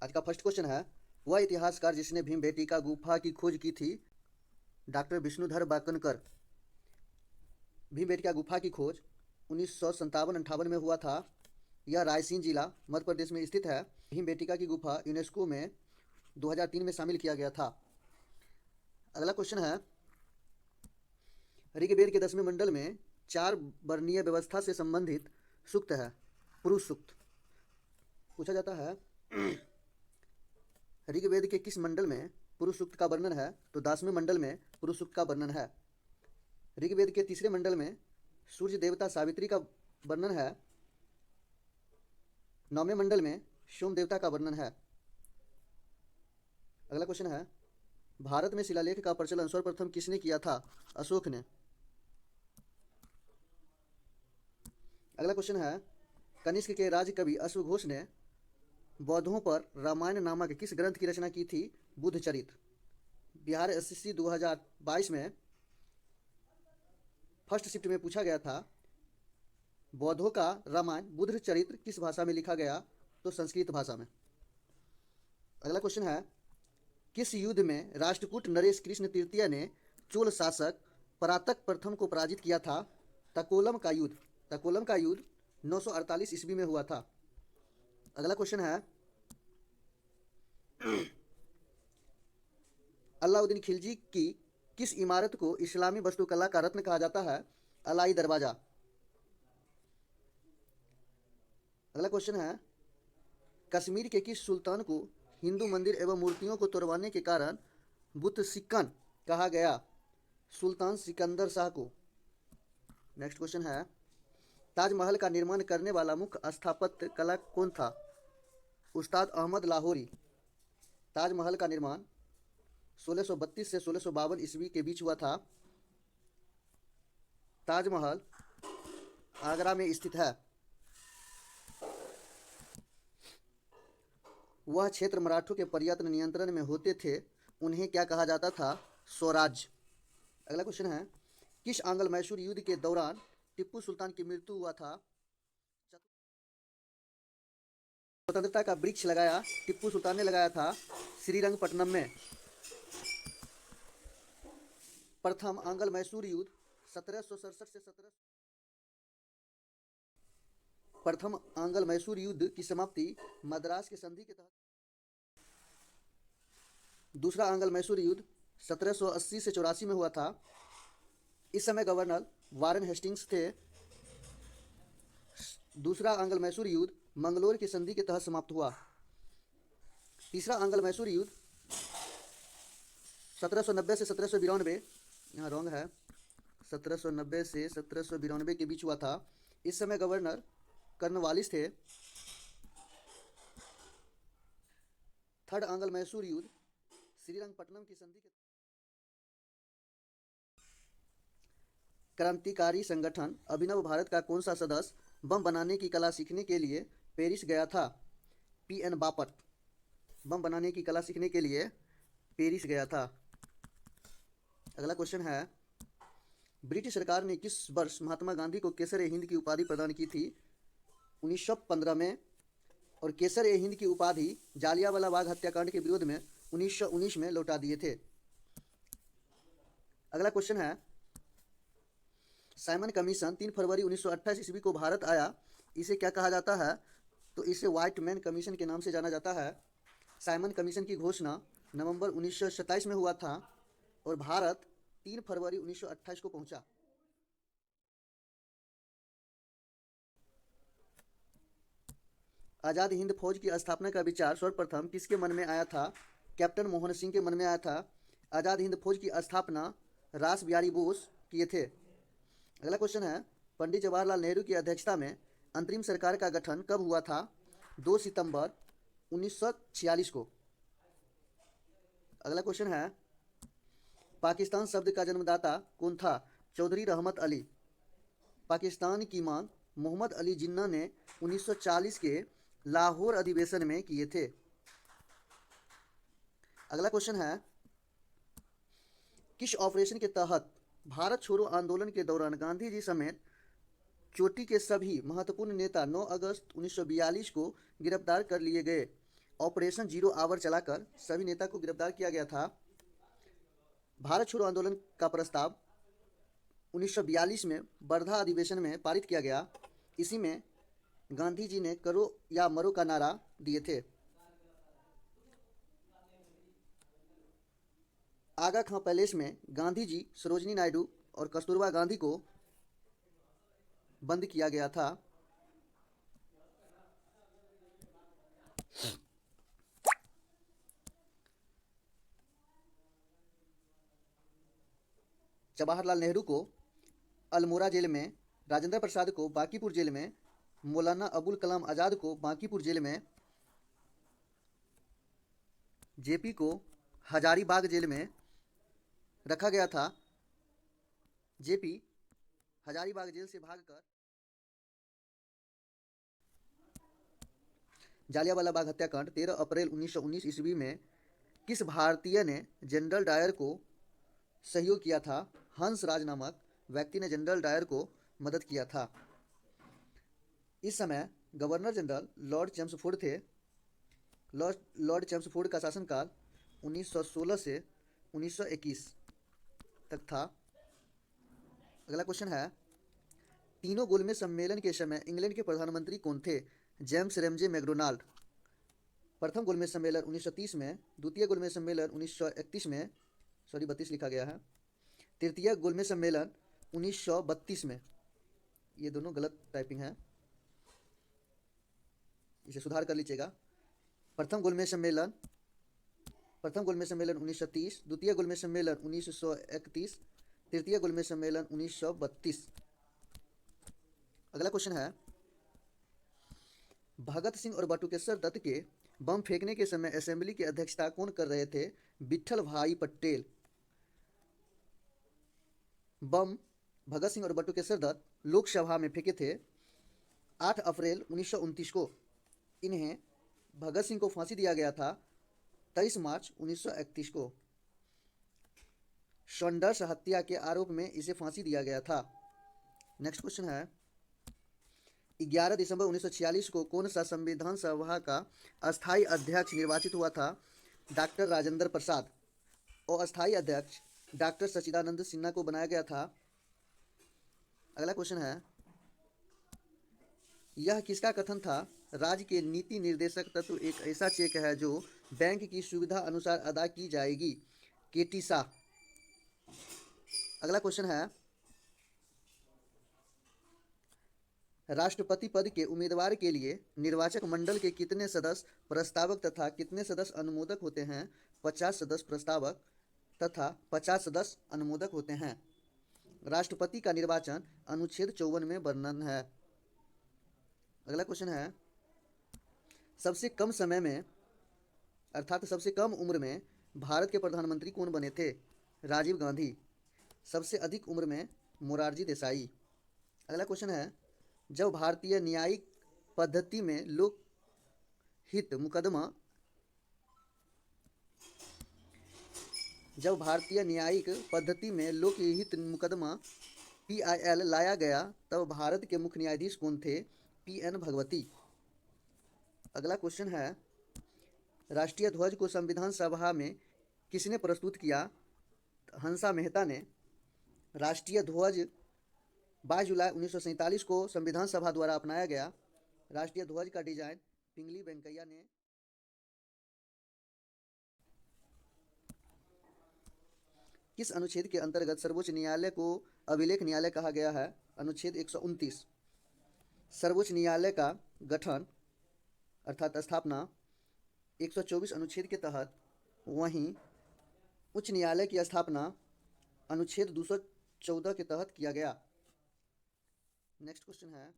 आज का first question है, वह इतिहासकार जिसने भीमबेटका गुफा की खोज की थी? डॉक्टर विष्णुधर बाकनकर। भीमबेटका गुफा की खोज 1957-58 में हुआ था। यह रायसेन जिला मध्य प्रदेश में स्थित है। भीमबेटका की गुफा यूनेस्को में 2003 में शामिल किया गया था। अगला क्वेश्चन है, ऋग्वेद के 10वें मंडल में 4 वर्णीय व्यवस्था से संबंधित सूक्त है। पुरुष सूक्त पूछा जाता है। ऋग्वेद के किस मंडल में पुरुष सूक्त का वर्णन है? तो 10वें मंडल में पुरुष सूक्त का वर्णन है। ऋग्वेद के 3रे मंडल में सूर्य देवता सावित्री का वर्णन है। 9वें मंडल में सोम देवता का वर्णन है। अगला क्वेश्चन है, भारत में शिलालेख का प्रचलन सर्वप्रथम किसने किया था? अशोक ने। अगला क्वेश्चन है, कनिष्क के राज कवि अश्वघोष ने बौद्धों पर रामायण नामक किस ग्रंथ की रचना की थी? बुद्ध चरित्र। बिहार एसएससी 2022 में फर्स्ट शिफ्ट में पूछा गया था, बौद्धों का रामायण बुद्ध चरित्र किस भाषा में लिखा गया? तो संस्कृत भाषा में। अगला क्वेश्चन है, किस युद्ध में राष्ट्रकूट नरेश कृष्ण तृतीय ने चोल शासक परातक प्रथम को पराजित किया था? तकोलम का युद्ध। तकोलम का युद्ध 948 ईस्वी में हुआ था। अगला क्वेश्चन है, अलाउद्दीन खिलजी की किस इमारत को इस्लामी वास्तुकला का रत्न कहा जाता है? अलाई दरवाजा। अगला क्वेश्चन है, कश्मीर के किस सुल्तान को हिंदू मंदिर एवं मूर्तियों को तोड़वाने के कारण बुत सिक्कन कहा गया? सुल्तान सिकंदर शाह को। नेक्स्ट क्वेश्चन है, ताजमहल का निर्माण करने वाला मुख्य स्थापत्य कला कौन था? उस्ताद अहमद लाहौरी। ताजमहल का निर्माण 1632 से 1652 ईस्वी के बीच हुआ था। ताजमहल आगरा में स्थित है। वह क्षेत्र मराठों के पर्यटन नियंत्रण में होते थे, उन्हें क्या कहा जाता था? स्वराज्य। अगला क्वेश्चन है, किस आंग्ल मैसूर युद्ध के दौरान टिप्पू सुल्तान की मृत्यु हुआ था? स्वतंत्रता का वृक्ष लगाया टिप्पू सुल्तान ने लगाया था श्रीरंगपट्टनम में। प्रथम आंग्ल मैसूर युद्ध 1767 से 17 प्रथम आंग्ल मैसूर युद्ध की समाप्ति मद्रास की संधि के तहत। दूसरा आंग्ल मैसूर युद्ध 1780 से 84 में हुआ था। इस समय गवर्नर वारेन हेस्टिंग्स थे। दूसरा आंग्ल मैसूर युद्ध मंगलोर की संधि के तहत समाप्त हुआ। तीसरा आंग्ल मैसूर युद्ध 1790 से 1792, यहाँ रॉन्ग है, 1790 से 1792 के बीच हुआ था। इस समय गवर्नर कर्नवालिस थे। थर्ड आंग्ल मैसूर युद्ध श्रीरंगपट्टनम की संधि के। क्रांतिकारी संगठन अभिनव भारत का कौन सा सदस्य बम बनाने की कला सीखने के लिए पेरिस गया था? पीएन बापट। बम बनाने की कला सीखने के लिए पेरिस गया था। अगला क्वेश्चन है, ब्रिटिश सरकार ने किस वर्ष महात्मा गांधी को केसर-ए-हिंद की उपाधि प्रदान की थी? 1915 में। और केसर-ए-हिंद की उपाधि जालियांवाला बाग हत्याकांड के विरोध में 1919 में लौटा दिए थे। अगला क्वेश्चन है, साइमन कमीशन 3 फरवरी 1928 ईस्वी को भारत आया, इसे क्या कहा जाता है? तो इसे व्हाइट मैन कमीशन के नाम से जाना जाता है। साइमन कमीशन की घोषणा नवंबर 1927 में हुआ था और भारत 3 फरवरी 1928 को पहुंचा। आज़ाद हिंद फौज की स्थापना का विचार सर्वप्रथम किसके मन में आया था? कैप्टन मोहन सिंह के मन में आया था। आज़ाद हिंद फौज की स्थापना रास बिहारी बोस किए थे। अगला क्वेश्चन है, पंडित जवाहरलाल नेहरू की अध्यक्षता में अंतरिम सरकार का गठन कब हुआ था? 2 सितंबर 1946 को। अगला क्वेश्चन है, पाकिस्तान शब्द का जन्मदाता कौन था? चौधरी रहमत अली। पाकिस्तान की मांग मोहम्मद अली जिन्ना ने 1940 के लाहौर अधिवेशन में किए थे। अगला क्वेश्चन है, किस ऑपरेशन के तहत भारत छोड़ो आंदोलन के दौरान गांधी जी समेत चोटी के सभी महत्वपूर्ण नेता 9 अगस्त 1942 को गिरफ्तार कर लिए गए? ऑपरेशन जीरो आवर चलाकर सभी नेता को गिरफ्तार किया गया था। भारत छोड़ो आंदोलन का प्रस्ताव 1942 में वर्धा अधिवेशन में पारित किया गया। इसी में गांधी जी ने करो या मरो का नारा दिए थे। आगा खां पैलेस में गांधी जी, सरोजनी नायडू और कस्तूरबा गांधी को बंद किया गया था। जवाहरलाल नेहरू को अल्मोड़ा जेल में, राजेंद्र प्रसाद को बांकीपुर जेल में, मौलाना अबुल कलाम आज़ाद को बांकीपुर जेल में, जेपी को हजारीबाग जेल में रखा गया था। जेपी हजारीबाग जेल से भागकर जालियांवाला बाग हत्याकांड 13 अप्रैल 1919 ईस्वी में किस भारतीय ने जनरल डायर को सहयोग किया था? हंस राज नामक व्यक्ति ने जनरल डायर को मदद किया था। इस समय गवर्नर जनरल लॉर्ड चेम्सफोर्ड थे। लॉर्ड चेम्सफोर्ड का शासनकाल 1916 से 1921 तक था। अगला क्वेश्चन है, तीनों गोलमेज सम्मेलन के समय इंग्लैंड के प्रधानमंत्री कौन थे? James Ramsay MacDonald. प्रथम गोलमेज सम्मेलन 1930 में, द्वितीय गोलमेज सम्मेलन 1931 में, 32 लिखा गया है। तृतीय गोलमेज सम्मेलन 1932 में। ये दोनों गलत टाइपिंग है, इसे सुधार कर लीजिएगा। प्रथम गोलमेज सम्मेलन 1930, द्वितीय गोलमेज सम्मेलन 1931, तृतीय गोलमेज सम्मेलन 1932। अगला क्वेश्चन है, भगत सिंह और बटुकेश्वर दत्त के बम फेंकने के समय असेंबली की अध्यक्षता कौन कर रहे थे? विट्ठल भाई पटेल। बम भगत सिंह और बटुकेश्वर दत्त लोकसभा में फेंके थे 8 अप्रैल 1929 को। इन्हें भगत सिंह को फांसी दिया गया था 23 मार्च 1931 को। सॉन्डर्स हत्या के आरोप में इसे फांसी दिया गया था। नेक्स्ट क्वेश्चन है, 11 दिसंबर 1946 को कौन सा संविधान सभा का अस्थायी अध्यक्ष निर्वाचित हुआ था? डॉक्टर राजेंद्र प्रसाद। और अस्थायी अध्यक्ष डॉक्टर सच्चिदानंद सिन्हा को बनाया गया था। अगला क्वेश्चन है, यह किसका कथन था? राज्य के नीति निर्देशक तत्व एक ऐसा चेक है जो बैंक की सुविधा अनुसार अदा की जाएगी। केटी शाह। अगला क्वेश्चन है, राष्ट्रपति पद के उम्मीदवार के लिए निर्वाचक मंडल के कितने सदस्य प्रस्तावक तथा कितने सदस्य अनुमोदक होते हैं? 50 सदस्य प्रस्तावक तथा 50 सदस्य अनुमोदक होते हैं। राष्ट्रपति का निर्वाचन अनुच्छेद 54 में वर्णन है। अगला क्वेश्चन है, सबसे कम समय में अर्थात सबसे कम उम्र में भारत के प्रधानमंत्री कौन बने थे? राजीव गांधी। सबसे अधिक उम्र में मोरारजी देसाई। अगला क्वेश्चन है, जब भारतीय न्यायिक पद्धति में लोकहित मुकदमा PIL लाया गया तब भारत के मुख्य न्यायाधीश कौन थे? PN भगवती। अगला क्वेश्चन है, राष्ट्रीय ध्वज को संविधान सभा में किसने प्रस्तुत किया? हंसा मेहता ने। राष्ट्रीय ध्वज 22 जुलाई 1947 को संविधान सभा द्वारा अपनाया गया। राष्ट्रीय ध्वज का डिजाइन पिंगली वेंकैया ने। किस अनुच्छेद के अंतर्गत सर्वोच्च न्यायालय को अभिलेख न्यायालय कहा गया है? अनुच्छेद 129। सर्वोच्च न्यायालय का गठन अर्थात स्थापना 124 अनुच्छेद के तहत, वहीं उच्च न्यायालय की स्थापना अनुच्छेद 214 के तहत किया गया। नेक्स्ट क्वेश्चन है,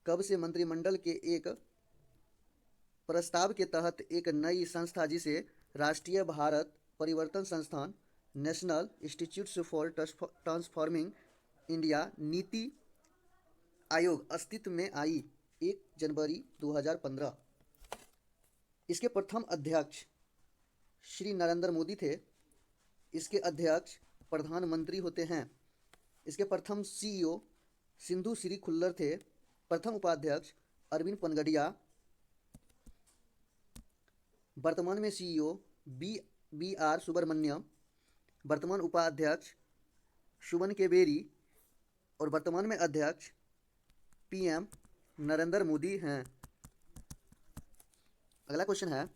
कब से मंत्रिमंडल के एक प्रस्ताव के तहत एक नई संस्था जिसे राष्ट्रीय भारत परिवर्तन संस्थान national institutes for transforming India NITI Aayog अस्तित्व में आई? 1 जनवरी 2015। इसके प्रथम अध्यक्ष श्री नरेंद्र मोदी थे। इसके अध्यक्ष प्रधानमंत्री होते हैं। इसके प्रथम CEO सिंधु श्री खुल्लर थे। प्रथम उपाध्यक्ष अरविंद पनगडिया। वर्तमान में सीईओ बी आर सुब्रमण्यम। वर्तमान उपाध्यक्ष शुभन केबेरी। और वर्तमान में अध्यक्ष पीएम नरेंद्र मोदी हैं। अगला क्वेश्चन है,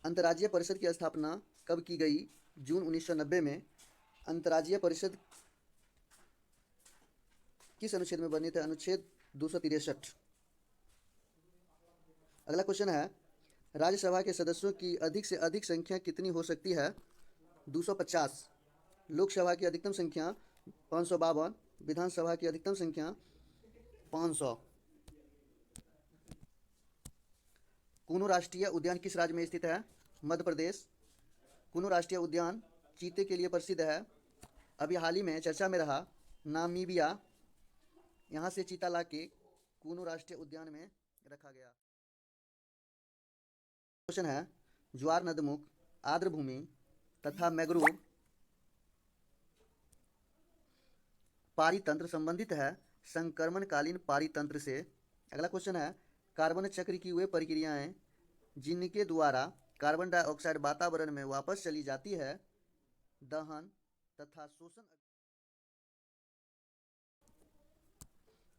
अंतर्राज्यीय परिषद की स्थापना कब की गई? जून 1990 में। अंतर्राज्यीय परिषद किस अनुच्छेद में बनी थी? अनुच्छेद 263। अगला क्वेश्चन है, राज्यसभा के सदस्यों की अधिक से अधिक संख्या कितनी हो सकती है? 250। लोकसभा की अधिकतम संख्या 552। विधानसभा की अधिकतम संख्या 500। कूनू राष्ट्रीय उद्यान किस राज्य में स्थित है? मध्य प्रदेश। कूनू राष्ट्रीय उद्यान चीते के लिए प्रसिद्ध है। अभी हाल ही में चर्चा में रहा नामीबिया, यहाँ से चीता ला के कूनू राष्ट्रीय उद्यान में रखा गया। क्वेश्चन है, ज्वार नदमुख, आर्द्र भूमि तथा मैंग्रोव पारितंत्र संबंधित है संक्रमणकालीन पारितंत्र से। अगला क्वेश्चन है, कार्बन चक्र की वे प्रक्रियाएं जिनके द्वारा कार्बन डाइऑक्साइड वातावरण में वापस चली जाती है, दहन तथा शोषण।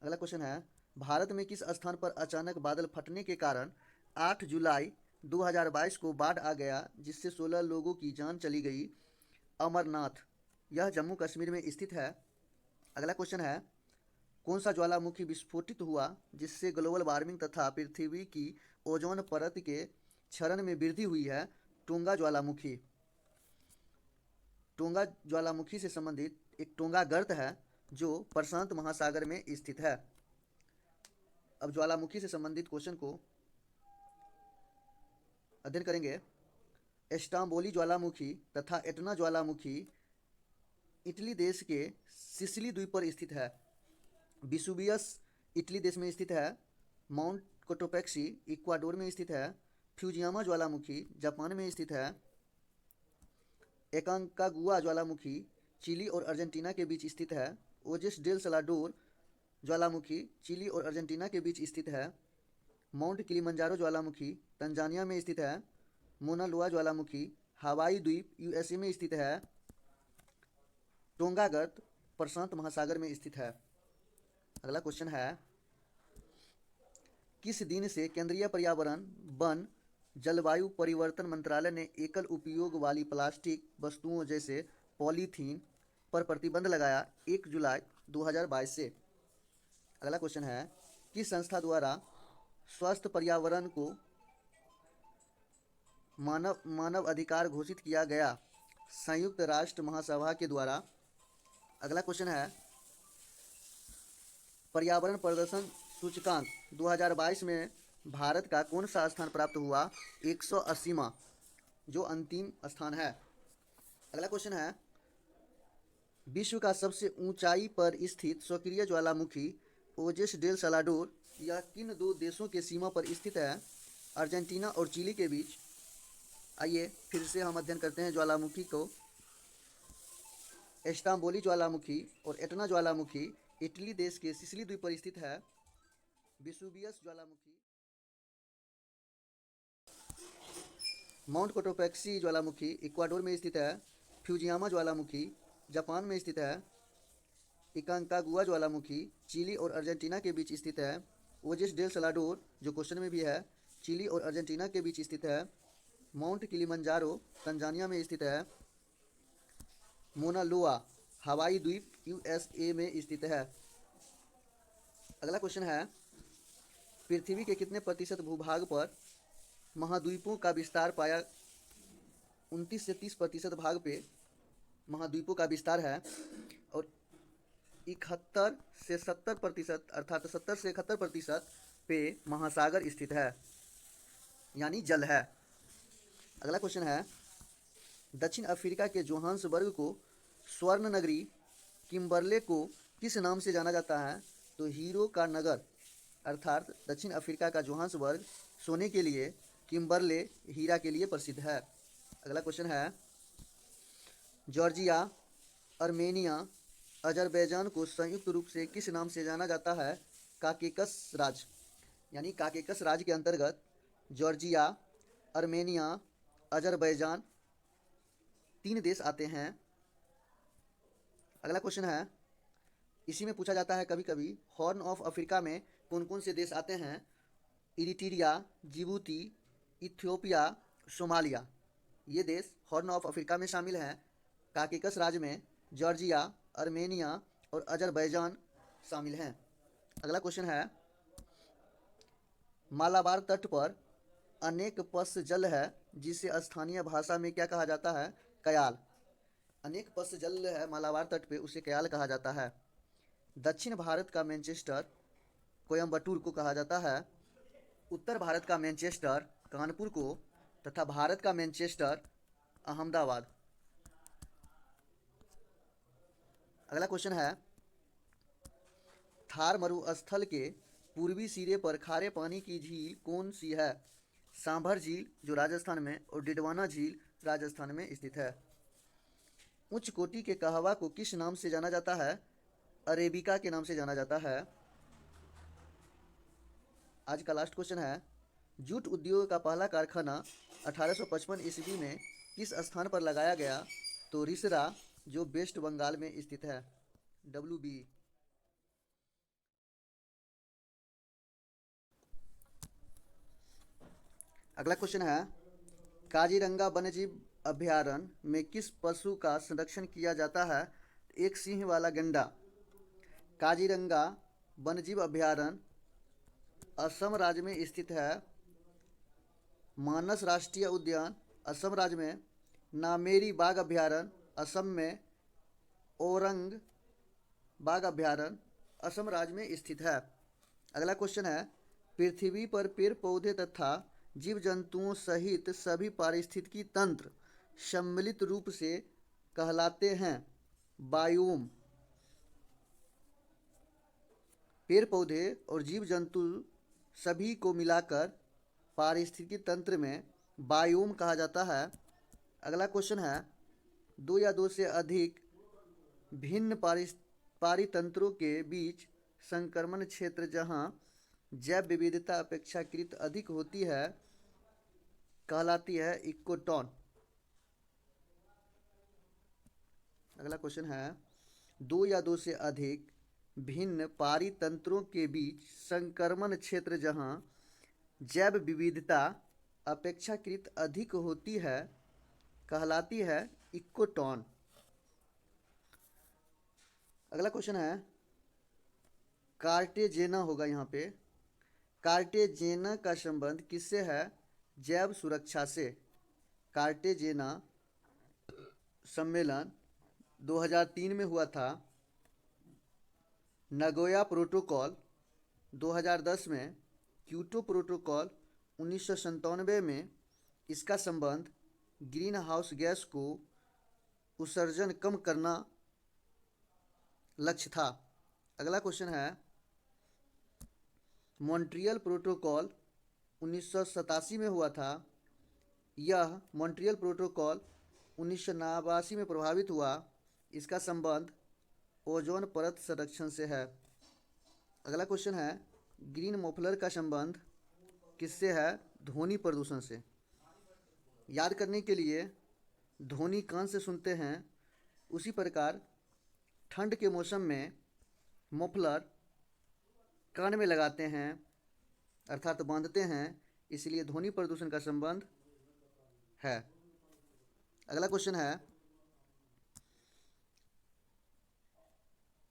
अगला क्वेश्चन है, भारत में किस स्थान पर अचानक बादल फटने के कारण 8 जुलाई 2022 को बाढ़ आ गया, जिससे 16 लोगों की जान चली गई? अमरनाथ, यह जम्मू कश्मीर में स्थित है। अगला क्वेश्चन है, कौन सा ज्वालामुखी विस्फोटित हुआ जिससे ग्लोबल वार्मिंग तथा पृथ्वी की ओजोन परत के क्षरण में वृद्धि हुई है? टोंगा ज्वालामुखी। टोंगा ज्वालामुखी से संबंधित एक टोंगा गर्त है जो प्रशांत महासागर में स्थित है। अब ज्वालामुखी से संबंधित क्वेश्चन को अध्ययन करेंगे। एस्टाम्बोली ज्वालामुखी तथा एटना ज्वालामुखी इटली देश के सिसिली द्वीप पर स्थित है। विसुवियस इटली देश में स्थित है। माउंट कोटोपेक्सी इक्वाडोर में स्थित है। फ्यूजियामा ज्वालामुखी जापान में स्थित है। एकांकागुआ ज्वालामुखी चिली और अर्जेंटीना के बीच स्थित है। ओजेस डेल सलाडोर ज्वालामुखी चिली और अर्जेंटीना के बीच स्थित है। माउंट किलिमंजारो ज्वालामुखी तंजानिया में स्थित है। मोना लोआ ज्वालामुखी हवाई द्वीप यूएसए में स्थित है। टोंगा गर्त प्रशांत महासागर में स्थित है। अगला क्वेश्चन है, किस दिन से केंद्रीय पर्यावरण वन जलवायु परिवर्तन मंत्रालय ने एकल उपयोग वाली प्लास्टिक वस्तुओं जैसे पॉलीथीन पर प्रतिबंध लगाया? 1 जुलाई 2022 से। अगला क्वेश्चन है, किस संस्था द्वारा स्वस्थ पर्यावरण को मानव अधिकार घोषित किया गया? संयुक्त राष्ट्र महासभा के द्वारा। अगला क्वेश्चन है, पर्यावरण प्रदर्शन सूचकांक 2022 में भारत का कौन सा स्थान प्राप्त हुआ? 180वां, जो अंतिम स्थान है। अगला क्वेश्चन है, विश्व का सबसे ऊंचाई पर स्थित सक्रिय ज्वालामुखी ओजेस डेल सलाडोर यह किन दो देशों के सीमा पर स्थित है? अर्जेंटीना और चिली के बीच। आइए फिर से हम अध्ययन करते हैं ज्वालामुखी को। एस्टाम्बोली ज्वालामुखी और एटना ज्वालामुखी इटली देश के सिसिली द्वीप पर स्थित है। विसुवियस ज्वालामुखी माउंट कोटोपेक्सी ज्वालामुखी इक्वाडोर में स्थित है। फ्यूजियामा ज्वालामुखी जापान में स्थित है। इकांकागुआ ज्वालामुखी चिली और अर्जेंटीना के बीच स्थित है। ओजेस डेल सलाडोर, जो क्वेश्चन में भी है, चिली और अर्जेंटीना के बीच स्थित है। माउंट किलिमंजारो तंजानिया में स्थित है। मोना लोआ हवाई द्वीप यूएसए में स्थित है। अगला क्वेश्चन है, पृथ्वी के कितने प्रतिशत भूभाग पर महाद्वीपों का विस्तार पाया? 29 से 30% भाग पे महाद्वीपों का विस्तार है और 71 से 70% अर्थात 70 से 71% पे महासागर स्थित है, यानी जल है। अगला क्वेश्चन है, दक्षिण अफ्रीका के जोहान्सबर्ग को स्वर्ण नगरी किम्बरले को किस नाम से जाना जाता है? तो हीरो का नगर, अर्थात दक्षिण अफ्रीका का जोहान्सबर्ग सोने के लिए, किम्बरले हीरा के लिए प्रसिद्ध है। अगला क्वेश्चन है, जॉर्जिया, अर्मेनिया, अजरबैजान को संयुक्त रूप से किस नाम से जाना जाता है? काकेकस राज्य, यानी काकेकस राज्य के अंतर्गत जॉर्जिया, अर्मेनिया, अजरबैजान 3 देश आते हैं। अगला क्वेश्चन है, इसी में पूछा जाता है कभी कभी, हॉर्न ऑफ अफ्रीका में कौन कौन से देश आते हैं? Eritrea, Djibouti, Ethiopia, Somalia. ये देश हॉर्न ऑफ अफ्रीका में शामिल हैं। काकेकस राज्य में जॉर्जिया, अर्मेनिया और अजरबैजान शामिल हैं। अगला क्वेश्चन है, मालाबार तट पर अनेक पस जल है जिसे स्थानीय भाषा में क्या कहा जाता है? कयाल। अनेक पस जल है मालाबार तट पे, उसे कयाल कहा जाता है। दक्षिण भारत का मैनचेस्टर कोयम्बटूर को कहा जाता है। उत्तर भारत का मैनचेस्टर कानपुर को, तथा भारत का मैनचेस्टर अहमदाबाद। अगला क्वेश्चन है, थार मरुस्थल के पूर्वी सिरे पर खारे पानी की झील कौन सी है? सांभर झील जो राजस्थान में, और डिडवाना झील राजस्थान में स्थित है। उच्च कोटि के कहवा को किस नाम से जाना जाता है? अरेबिका के नाम से जाना जाता है। आज का लास्ट क्वेश्चन है, जूट उद्योग का पहला कारखाना 1855 ईस्वी में किस स्थान पर लगाया गया? तो रिसरा जो वेस्ट बंगाल में स्थित है, WB। अगला क्वेश्चन है, काजीरंगा वन्यजीव अभयारण्य में किस पशु का संरक्षण किया जाता है? एक सिंह वाला गैंडा। काजीरंगा वन्यजीव अभयारण्य असम राज्य में स्थित है। मानस राष्ट्रीय उद्यान असम राज्य में, नामेरी बाघ अभयारण्य असम में, औरंग बाघ अभयारण्य असम राज्य में स्थित है। अगला क्वेश्चन है, पृथ्वी पर पेड़ पौधे तथा जीव जंतुओं सहित सभी पारिस्थितिकी तंत्र सम्मिलित रूप से कहलाते हैं बायोम। पेड़ पौधे और जीव जंतु सभी को मिलाकर पारिस्थितिकी तंत्र में बायोम कहा जाता है। अगला क्वेश्चन है, 2 या 2 से अधिक भिन्न पारितंत्रों के बीच संक्रमण क्षेत्र जहां जैव विविधता अपेक्षाकृत अधिक होती है कहलाती है इकोटॉन। अगला क्वेश्चन है, 2 या 2 से अधिक भिन्न पारितंत्रों के बीच संक्रमण क्षेत्र जहां जैव विविधता अपेक्षाकृत अधिक होती है कहलाती है इकोटॉन। अगला क्वेश्चन है, कार्टेजेना होगा यहाँ पे। कार्टेजेना का संबंध किससे है? जैव सुरक्षा से। कार्टेजेना सम्मेलन 2003 में हुआ था। नगोया प्रोटोकॉल 2010 में, क्योटो प्रोटोकॉल 1997 में इसका संबंध ग्रीन हाउस गैस को उत्सर्जन कम करना लक्ष्य था। अगला क्वेश्चन है, मॉन्ट्रियल प्रोटोकॉल 1987 में हुआ था। यह मॉन्ट्रियल प्रोटोकॉल 1989 में प्रभावित हुआ। इसका संबंध ओजोन परत संरक्षण से है। अगला क्वेश्चन है, ग्रीन मफलर का संबंध किससे है? ध्वनि प्रदूषण से। याद करने के लिए, ध्वनि कान से सुनते हैं, उसी प्रकार ठंड के मौसम में मफलर कान में लगाते हैं अर्थात बांधते हैं, इसलिए ध्वनि प्रदूषण का संबंध है। अगला क्वेश्चन है,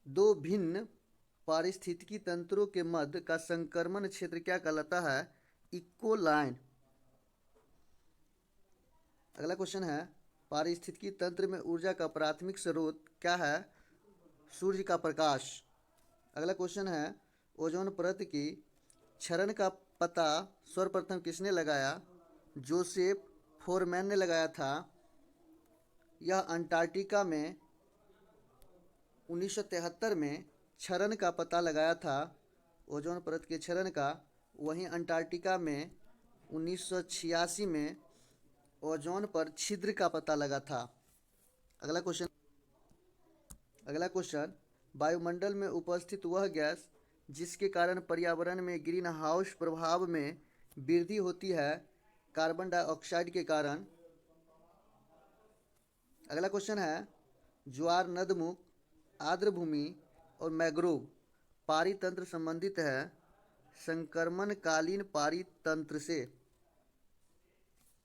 2 भिन्न पारिस्थितिकी तंत्रों के मध्य का संक्रमण क्षेत्र क्या कहलाता है? इकोलाइन। अगला क्वेश्चन है, पारिस्थितिकी तंत्र में ऊर्जा का प्राथमिक स्रोत क्या है? सूर्य का प्रकाश। अगला क्वेश्चन है, ओजोन परत की क्षरण का पता सर्वप्रथम किसने लगाया? जोसेफ फोरमैन ने लगाया था। यह अंटार्कटिका में 1973 में क्षरण का पता लगाया था, ओजोन परत के क्षरण का। वहीं अंटार्कटिका में 1986 में ओजोन पर छिद्र का पता लगा था। अगला क्वेश्चन, वायुमंडल में उपस्थित वह गैस जिसके कारण पर्यावरण में ग्रीन हाउस प्रभाव में वृद्धि होती है कार्बन डाइऑक्साइड के कारण। अगला क्वेश्चन है, ज्वार नदमुख, आर्द्र भूमि और मैंग्रोव पारितंत्र संबंधित है संक्रमणकालीन पारितंत्र से।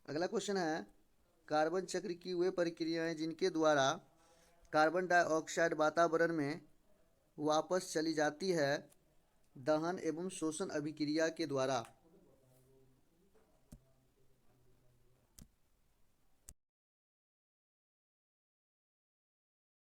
अगला क्वेश्चन है, कार्बन चक्र की वे प्रक्रियाएं जिनके द्वारा कार्बन डाइऑक्साइड वातावरण में वापस चली जाती है दहन एवं शोषण अभिक्रिया के द्वारा।